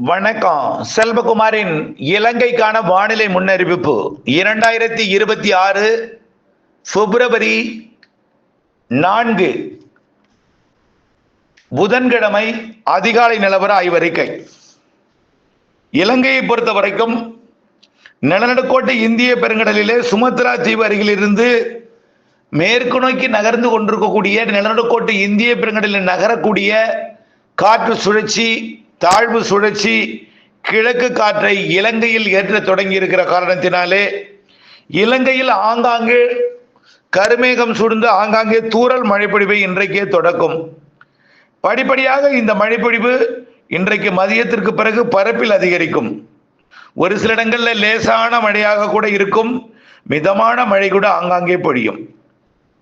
வணக்கம். செல்வகுமாரின் இலங்கைக்கான வானிலை முன்னறிவிப்பு 2026 பிப்ரவரி 4 புதன்கிழமை அதிகாலை நிலவர ஆய்வறிக்கை. இலங்கையை பொறுத்த வரைக்கும் நிலநடுக்கோட்டு இந்திய பெருங்கடலிலே சுமத்ரா தீவு அருகில் இருந்து மேற்கு நோக்கி நகர்ந்து கொண்டிருக்கக்கூடிய நிலநடுக்கோட்டு இந்திய பெருங்கடலில் நகரக்கூடிய காற்று சுழற்சி, தாழ்வு சுழற்சி கிழக்கு காற்றை இலங்கையில் ஏற்ற தொடங்கி இருக்கிற காரணத்தினாலே இலங்கையில் ஆங்காங்கே கருமேகம் சூழ்ந்து ஆங்காங்கே தூறல் மழைப்பொழிவை இன்றைக்கே தொடக்கும். படிப்படியாக இந்த மழைப்பொழிவு இன்றைக்கு மதியத்திற்கு பிறகு பரப்பில் அதிகரிக்கும். ஒரு சில இடங்களில் லேசான மழையாக கூட இருக்கும், மிதமான மழை கூட ஆங்காங்கே பொழியும்.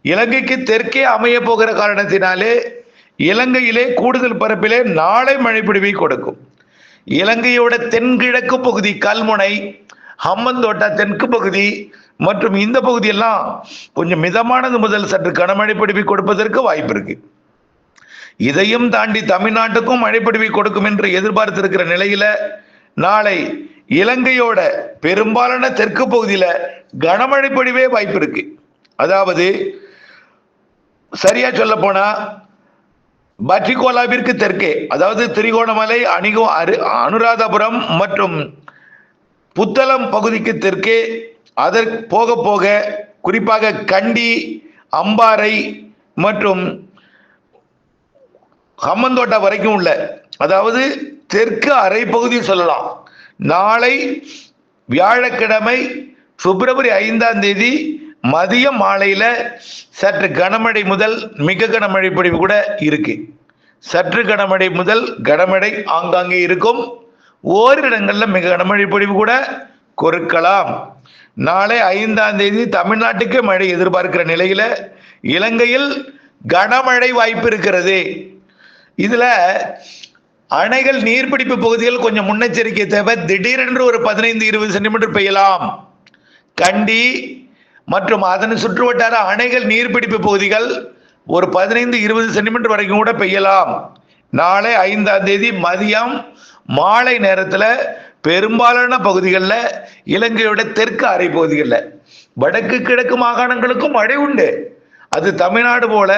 இலங்கைக்கு தெற்கே அமைய போகிற காரணத்தினாலே இலங்கையிலே கூடுதல் பரப்பிலே நாளை மழைப்பொழிவை கொடுக்கும். இலங்கையோட தென்கிழக்கு பகுதி கல்முனை, ஹம்மந்தோட்டா தெற்கு பகுதி மற்றும் இந்த பகுதியெல்லாம் கொஞ்சம் மிதமானது முதல் சற்று கனமழை பொழிவை கொடுப்பதற்கு வாய்ப்பு இருக்கு. இதையும் தாண்டி தமிழ்நாட்டுக்கும் மழைப்பொழிவை கொடுக்கும் என்று எதிர்பார்த்திருக்கிற நிலையில நாளை இலங்கையோட பெரும்பாலான தெற்கு பகுதியில கனமழை பொழிவே வாய்ப்பு இருக்கு. அதாவது சரியா சொல்ல போனா பட்டிகோலாவிற்கு தெற்கே, அதாவது திரிகோணமலை, அனுராதபுரம் மற்றும் புத்தளம் பகுதிக்கு தெற்கே, அதற்கு போக போக குறிப்பாக கண்டி, அம்பாறை மற்றும் ஹம்மந்தோட்டா வரைக்கும் உள்ள, அதாவது தெற்கு அரை பகுதி சொல்லலாம். நாளை வியாழக்கிழமை பிப்ரவரி 5 மதியம் மாலையில சற்று கனமழை முதல் மிக கனமழை பொழிவு கூட இருக்கு. சற்று கனமழை முதல் கனமழை ஆங்காங்கே இருக்கும். ஓரிரு இடங்கள்ல மிக கனமழை பொழிவு கூட கொடுக்கலாம். நாளை 5 தமிழ்நாட்டுக்கு மழை எதிர்பார்க்கிற நிலையில இலங்கையில் கனமழை வாய்ப்பு இருக்கிறது. இதுல அணைகள் நீர்பிடிப்பு பகுதிகள் கொஞ்சம் முன்னெச்சரிக்கை தேவை. திடீரென்று ஒரு 15-20 சென்டிமீட்டர் பெய்யலாம். கண்டி மற்றும் அதன் சுற்றுவட்டார அணைகள் நீர்பிடிப்பு பகுதிகள் ஒரு 15-20 சென்டிமீட்டர் வரைக்கும் கூட பெய்யலாம். நாளை 5 மதியம் மாலை நேரத்தில் பெரும்பாலான பகுதிகளில் இலங்கையோட தெற்கு அரை பகுதிகளில் வடக்கு கிழக்கு மாகாணங்களுக்கும் மழை உண்டு. அது தமிழ்நாடு போல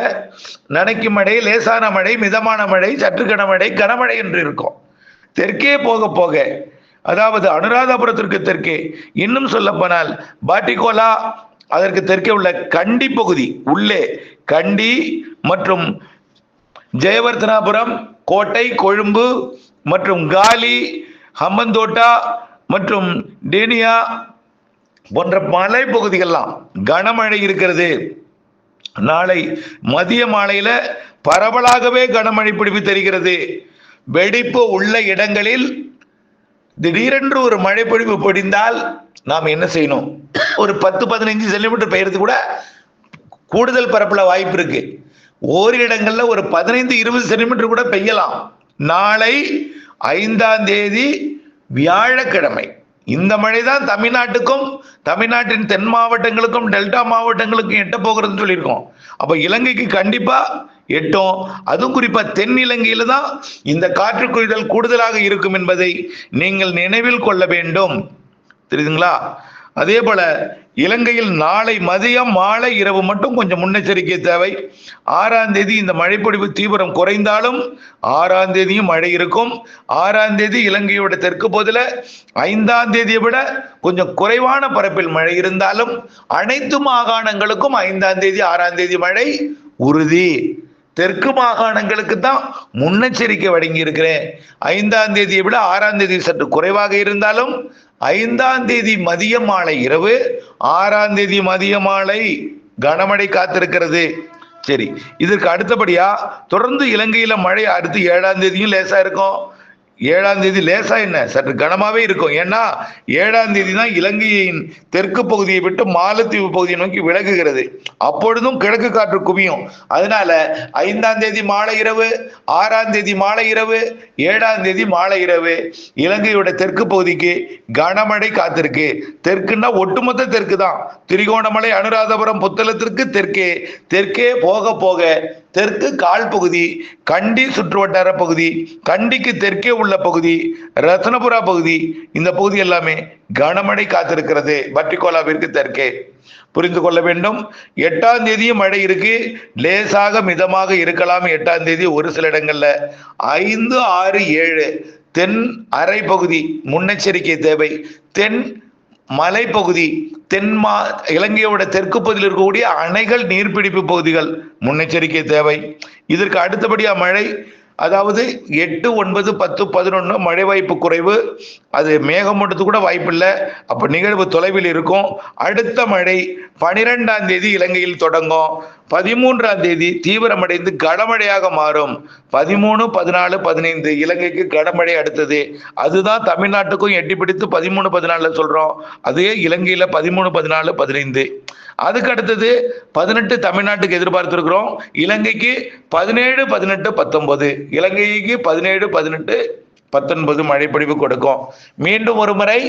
நனைக்கும் மழை, லேசான மழை, மிதமான மழை, சற்று கனமழை, கனமழை என்று இருக்கும். தெற்கே போக போக, அதாவது அனுராதபுரத்திற்கு தெற்கே, இன்னும் சொல்ல போனால் பாட்டிகோலா அதற்கு தெற்கே உள்ள கண்டி பகுதி உள்ளே கண்டி மற்றும் ஜெயவர்தனாபுரம், கோட்டை, கொழும்பு மற்றும் காலி, ஹம்மந்தோட்டா மற்றும் டேனியா போன்ற மலை பகுதிகள்லாம் கனமழை இருக்கிறது. நாளை மதிய மாலையில பரவலாகவே கனமழை பிடிப்பு தெரிகிறது. வெடிப்பு உள்ள இடங்களில் திடீரென்று ஒரு மழை பொழிவு பொழிந்தால் நாம் என்ன செய்யணும்? ஒரு 10-15 சென்டிமீட்டர் பெய்யறது கூட கூடுதல் பரப்புல வாய்ப்பு இருக்கு. ஓரிரு இடங்கள்ல ஒரு 15-20 சென்டிமீட்டர் கூட பெய்யலாம். நாளை 5 வியாழக்கிழமை இந்த மழை தான் தமிழ்நாட்டுக்கும், தமிழ்நாட்டின் தென் மாவட்டங்களுக்கும் டெல்டா மாவட்டங்களுக்கும் எட்ட போகிறதுன்னு சொல்லியிருக்கோம். அப்ப இலங்கைக்கு கண்டிப்பா எட்டும். அதுவும் குறிப்பா தென் இலங்கையில தான் இந்த காற்று குவிதல் கூடுதலாக இருக்கும் என்பதை நீங்கள் நினைவில் கொள்ள வேண்டும். தெரியுதுங்களா? அதே போல இலங்கையில் நாளை மதியம் மாலை இரவு மட்டும் கொஞ்சம் முன்னெச்சரிக்கை தேவை. 6 இந்த மழைப்பொழிவு தீவிரம் குறைந்தாலும் 6 மழை இருக்கும். 6 இலங்கையோட தெற்கு பகுதியில் 5 விட கொஞ்சம் குறைவான பரப்பில் மழை இருந்தாலும் அனைத்து மாகாணங்களுக்கும் 5 6 மழை உறுதி. தெற்கு மாகாணங்களுக்கு தான் முன்னெச்சரிக்கை வழங்கி இருக்கிறேன். 5 விட 6 சற்று குறைவாக இருந்தாலும் 5 மதிய மாலை இரவு, 6 மதிய மாலை கனமழை காத்திருக்கிறது. சரி, இதற்கு அடுத்தபடியா தொடர்ந்து இலங்கையில மழை அடுத்து 7 லேசா இருக்கும். 7 லேசா என்ன சற்று கனமாவே இருக்கும். ஏன்னா 7 தான் இலங்கையின் தெற்கு பகுதியை விட்டு மாலத்தீவு பகுதியை நோக்கி விலகுகிறது. அப்பொழுதும் கிழக்கு காற்று குவியும். அதனால 5 மாலை இரவு, 6 மாலை இரவு, 7 மாலை இரவு இலங்கையோட தெற்கு பகுதிக்கு கனமழை காத்திருக்கு. தெற்குன்னா ஒட்டுமொத்த தெற்கு தான். திரிகோணமலை, அனுராதபுரம், புத்தளத்திற்கு தெற்கே போக போக தெற்கு கால் பகுதி, கண்டி சுற்றுவட்டார பகுதி, கண்டிக்கு தெற்கே உள்ள பகுதி, ரத்னபுரா பகுதி, இந்த பகுதி எல்லாமே கனமழை காத்திருக்கிறது பட்டிகோலாவிற்கு தெற்கே. புரிந்து கொள்ள வேண்டும். 8ஆம் தேதியும் மழை இருக்கு, லேசாக மிதமாக இருக்கலாம். 8ஆம் தேதி ஒரு சில இடங்கள்ல 5, 6, 7 தென் அரை பகுதி முன்னெச்சரிக்கை தேவை. தென் மலைப்பகுதி, இலங்கையோட தெற்கு பகுதியில் இருக்கக்கூடிய அணைகள் நீர்பிடிப்பு பகுதிகள் முன்னெச்சரிக்கை தேவை. இதற்கு அடுத்தபடியா மழை, அதாவது 8, 9, 10, 11 மழை வாய்ப்பு குறைவு. அது மேகமூட்டத்து கூட வாய்ப்பு இல்லை. அப்ப நிகழ்வு தொலைவில் இருக்கும். அடுத்த மழை 12ஆம் தேதி இலங்கையில் தொடங்கும். 13ஆம் தேதி தீவிரமடைந்து கனமழையாக மாறும். 13, 14, 15 இலங்கைக்கு கனமழை அடுத்தது. அதுதான் தமிழ்நாட்டுக்கும் எட்டி பிடித்து 13, 14 சொல்றோம். அதே இலங்கையில 13, 14, 15. அதுக்கு அடுத்தது 18 தமிழ்நாட்டுக்கு எதிர்பார்த்திருக்கிறோம். இலங்கைக்கு 17, 18, 19. இலங்கைக்கு 17, 18, 19 மழைப்பொழிவு கொடுக்கும். மீண்டும் ஒரு முறை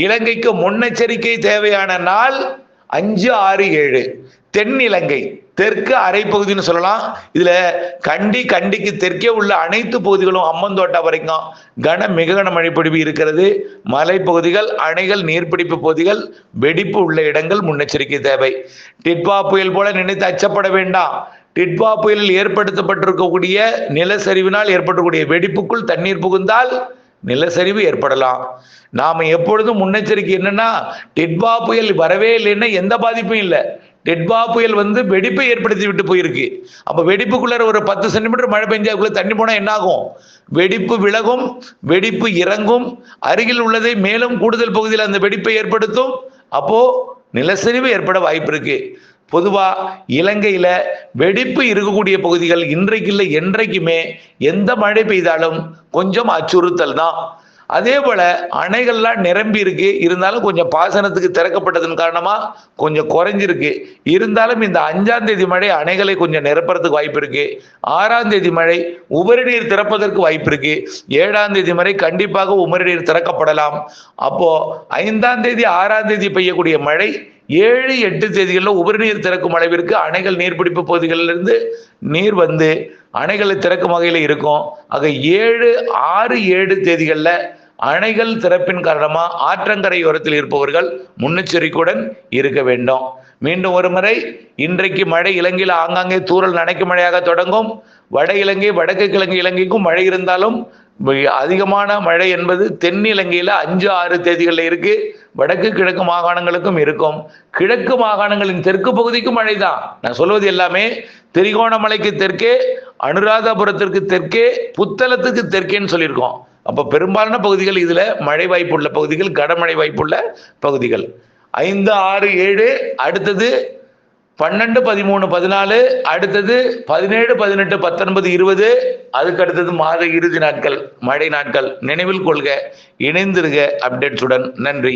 இலங்கைக்கு முன்னெச்சரிக்கை தேவையான நாள் 5, 6, 7. தென் இலங்கை தெற்கு அரை பகுதின்னு சொல்லலாம். இதுல கண்டிக்கு தெற்கே உள்ள அனைத்து பகுதிகளும் அம்மந்தோட்டா வரைக்கும் மிக கன மழைப்பொழிவு இருக்கிறது. மலைப்பகுதிகள், அணைகள், நீர்பிடிப்பு பகுதிகள், வெடிப்பு உள்ள இடங்கள் முன்னெச்சரிக்கை தேவை. டிட்வா புயல் போல நினைத்து அச்சப்பட வேண்டாம். டிட்வா புயலில் ஏற்படுத்தப்பட்டிருக்கக்கூடிய நிலச்சரிவினால் ஏற்படக்கூடிய வெடிப்புக்குள் தண்ணீர் புகுந்தால் நிலச்சரிவு ஏற்படலாம். நாம எப்பொழுதும் முன்னெச்சரிக்கை என்னன்னா, டிட்வா புயல் வரவே இல்லைன்னா எந்த பாதிப்பும் இல்லை. டிட்வா புயல் வெடிப்பை ஏற்படுத்தி விட்டு போயிருக்கு. அப்ப வெடிப்புக்குள்ள ஒரு 10 சென்டிமீட்டர் மழை பெஞ்சாக்குள்ள தண்ணி போனா என்ன ஆகும்? வெடிப்பு விலகும், வெடிப்பு இறங்கும், அருகில் உள்ளதை மேலும் கூடுதல் பகுதியில் அந்த வெடிப்பை ஏற்படுத்தும். அப்போ நிலச்சரிவு ஏற்பட வாய்ப்பு இருக்கு. பொதுவா இலங்கையில வெடிப்பு இருக்கக்கூடிய பகுதிகள் இன்றைக்கு இல்லை என்றைக்குமே எந்த மழை பெய்தாலும் கொஞ்சம் அச்சுறுத்தல் தான். அதே போல அணைகள்லாம் நிரம்பி இருக்கு, இருந்தாலும் கொஞ்சம் பாசனத்துக்கு திறக்கப்பட்டதன் காரணமா கொஞ்சம் குறைஞ்சிருக்கு. இருந்தாலும் இந்த 5ஆம் தேதி மழை அணைகளை கொஞ்சம் நிரப்புறதுக்கு வாய்ப்பு இருக்கு. 6ஆம் தேதி மழை உபரி நீர் திறப்பதற்கு வாய்ப்பு இருக்கு. 7ஆம் தேதி மழை கண்டிப்பாக உபரி நீர் திறக்கப்படலாம். அப்போ 5ஆம் தேதி 6ஆம் தேதி பெய்யக்கூடிய மழை 7, 8 தேதிகளில் உபரி நீர் திறக்கும் அளவிற்கு அணைகள் நீர்பிடிப்பு பகுதிகளிலிருந்து நீர் அணைகளை திறக்கும் வகையில் இருக்கும். ஆக 7, 6, 7 தேதிகளில் அணைகள் திறப்பின் காரணமா ஆற்றங்கரையோரத்தில் இருப்பவர்கள் முன்னெச்சரிக்கையுடன் இருக்க வேண்டும். மீண்டும் ஒரு முறை, இன்றைக்கு மழை இலங்கையில் ஆங்காங்கே தூறல் நனைக்கும் மழையாக தொடங்கும். வட இலங்கை, வடக்கு கிழக்கு இலங்கைக்கும் மழை இருந்தாலும் அதிகமான மழை என்பது தென் இலங்கையில 5, 6 தேதிகளில் இருக்கு. வடக்கு கிழக்கு மாகாணங்களுக்கும் இருக்கும். கிழக்கு மாகாணங்களின் தெற்கு பகுதிக்கும் மழை தான். நான் சொல்வது எல்லாமே திரிகோணமலைக்கு தெற்கே, அனுராதபுரத்திற்கு தெற்கே, புத்தளத்துக்கு தெற்கேன்னு சொல்லியிருக்கோம். அப்ப பெரும்பாலான பகுதிகள் இதுல மழை வாய்ப்புள்ள பகுதிகள், கனமழை வாய்ப்புள்ள பகுதிகள். 5, 6, 7, அடுத்தது 12, 13, 14, அடுத்தது 17, 18, 19, 20. அதுக்கு அடுத்தது மாத இறுதி நாட்கள், மழை நாட்கள். நினைவில் கொள்க, இணைந்திருக அப்டேட்ஸுடன். நன்றி.